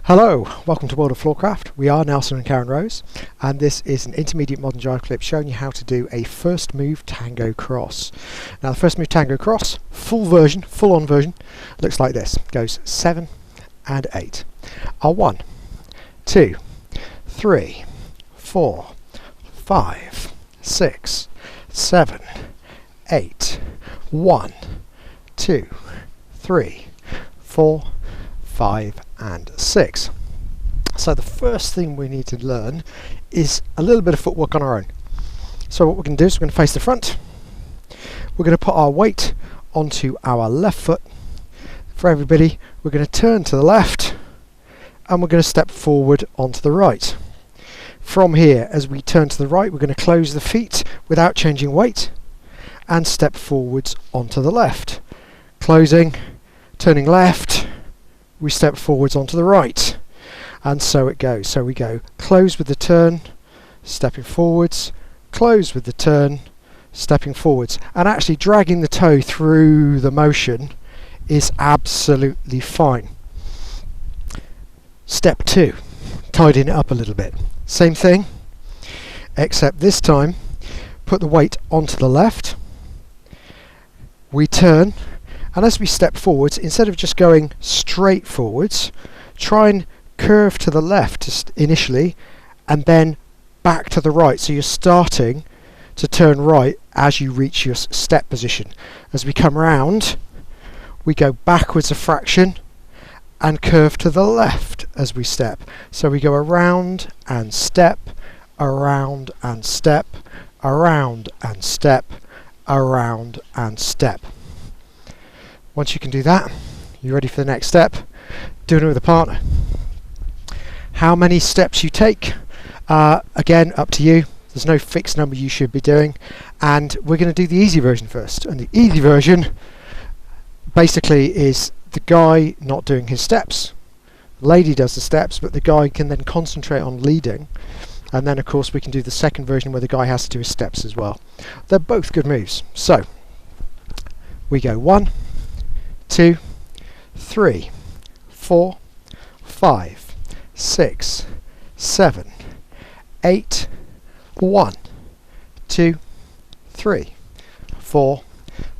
Hello, welcome to World of Floorcraft. We are Nelson and Karen Rose, and this is an Intermediate Modern Jive Clip showing you how to do a First Move Tango Cross. Now the First Move Tango Cross, full on version, looks like this. Goes 7 and 8. 1, 2, 3, 4, 5, 6, 7, 8. 1, 2, 3, 4, 5 and 6. So the first thing we need to learn is a little bit of footwork on our own. So what we're going to do is we're going to face the front. We're going to put our weight onto our left foot. For everybody, we're going to turn to the left and we're going to step forward onto the right. From here, as we turn to the right, we're going to close the feet without changing weight and step forwards onto the left. Closing, turning left, we step forwards onto the right, and so it goes. So we go close with the turn, stepping forwards, close with the turn, stepping forwards, and actually dragging the toe through the motion is absolutely fine. Step 2, tidying it up a little bit. Same thing, except this time put the weight onto the left, we turn, and as we step forwards, instead of just going straight forwards, try and curve to the left initially and then back to the right. So you're starting to turn right as you reach your step position. As we come round, we go backwards a fraction and curve to the left as we step. So we go around and step, around and step, around and step, around and step. Once you can do that, you're ready for the next step, doing it with a partner. How many steps you take, again, up to you. There's no fixed number you should be doing, and we're going to do the easy version first. And the easy version basically is the guy not doing his steps. The lady does the steps, but the guy can then concentrate on leading, and then of course we can do the second version where the guy has to do his steps as well. They're both good moves. So we go 1, 2, 3, 4, 5, 6, 7, 8, 1, 2, 3, 4,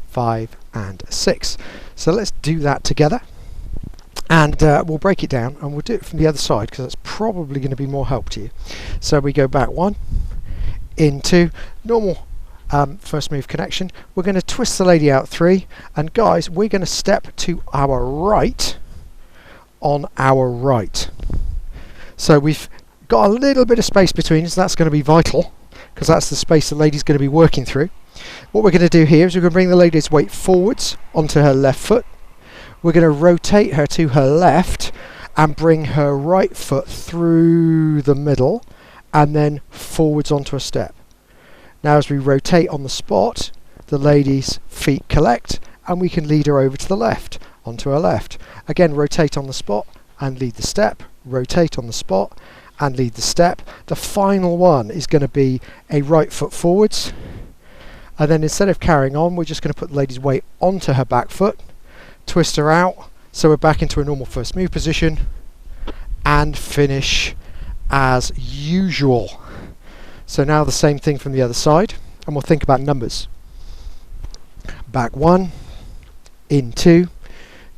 5 and 6. So let's do that together, and we'll break it down and we'll do it from the other side because that's probably going to be more help to you. So we go back 1, into normal first move connection. We're going to twist the lady out 3, and guys, we're going to step to our right on our right. So we've got a little bit of space between us. That's going to be vital because that's the space the lady's going to be working through. What we're going to do here is we're going to bring the lady's weight forwards onto her left foot. We're going to rotate her to her left and bring her right foot through the middle and then forwards onto a step. Now as we rotate on the spot, the lady's feet collect and we can lead her over to the left, onto her left. Again, rotate on the spot and lead the step, rotate on the spot and lead the step. The final one is going to be a right foot forwards, and then instead of carrying on, we're just going to put the lady's weight onto her back foot, twist her out, so we're back into a normal first move position, and finish as usual. So now the same thing from the other side, and we'll think about numbers. Back 1, in 2,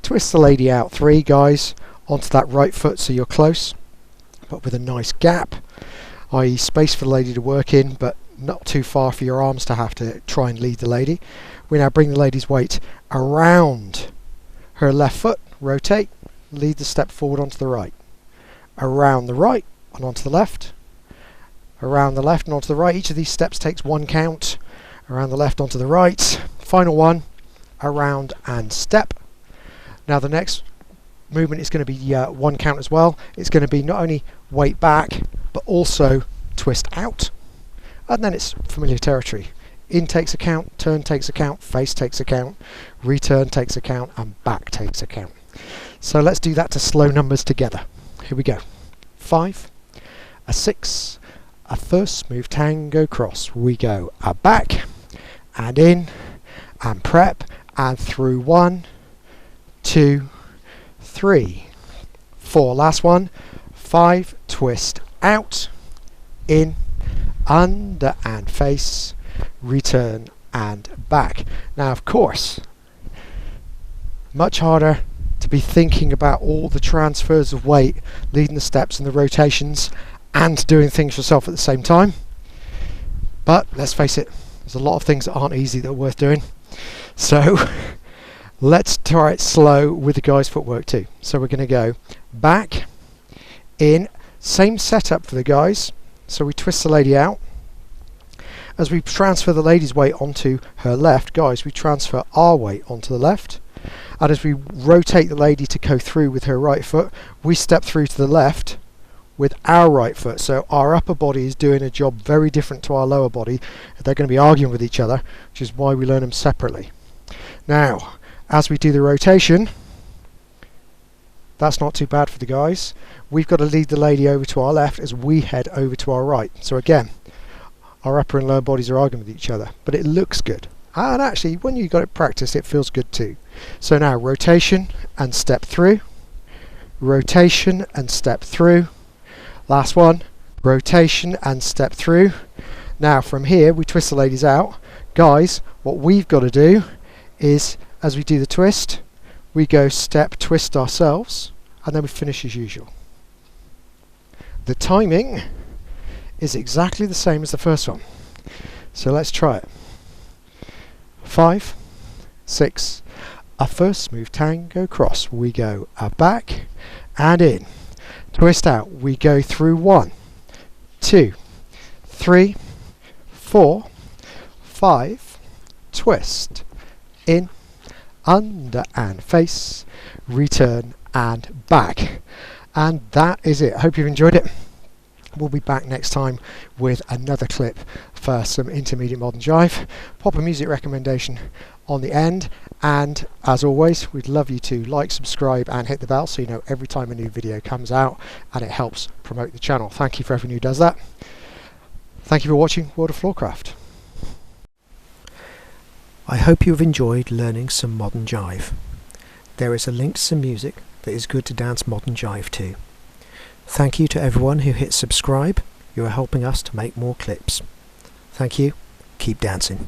twist the lady out 3, guys, onto that right foot so you're close, but with a nice gap, i.e. space for the lady to work in, but not too far for your arms to have to try and lead the lady. We now bring the lady's weight around her left foot, rotate, lead the step forward onto the right, around the right and onto the left, around the left and onto the right. Each of these steps takes 1 count. Around the left onto the right, final one, around and step. Now the next movement is going to be 1 count as well. It's going to be not only weight back but also twist out, and then it's familiar territory. In takes a count, turn takes a count, face takes a count, return takes a count and back takes a count. So let's do that to slow numbers together. Here we go. 5, a 6, a first move tango cross. We go a back and in and prep and through 1, 2, 3, 4, last one, 5, twist out, in, under and face, return and back. Now of course, much harder to be thinking about all the transfers of weight, leading the steps and the rotations and doing things yourself at the same time. But let's face it, there's a lot of things that aren't easy that are worth doing. So let's try it slow with the guys' footwork too. So we're going to go back, in, same setup for the guys. So we twist the lady out. As we transfer the lady's weight onto her left, guys, we transfer our weight onto the left. And as we rotate the lady to go through with her right foot, we step through to the left with our right foot. So our upper body is doing a job very different to our lower body. They're going to be arguing with each other, which is why we learn them separately. Now, as we do the rotation, that's not too bad for the guys. We've got to lead the lady over to our left as we head over to our right. So again, our upper and lower bodies are arguing with each other, but it looks good. And actually, when you got it practiced, it feels good too. So now rotation and step through, rotation and step through. Last one, rotation and step through. Now from here, we twist the ladies out. Guys, what we've got to do is, as we do the twist, we go step, twist ourselves, and then we finish as usual. The timing is exactly the same as the first one. So let's try it. 5, 6, a First Move Tango Cross. We go back and in. Twist out. We go through 1, 2, 3, 4, 5, twist, in, under and face, return and back. And that is it. I hope you've enjoyed it. We'll be back next time with another clip for some Intermediate Modern Jive. Pop a music recommendation on the end, and as always, we'd love you to like, subscribe and hit the bell so you know every time a new video comes out, and it helps promote the channel. Thank you for everyone who does that. Thank you for watching World of Floorcraft. I hope you've enjoyed learning some modern jive. There is a link to some music that is good to dance modern jive to. Thank you to everyone who hit subscribe. You are helping us to make more clips. Thank you. Keep dancing.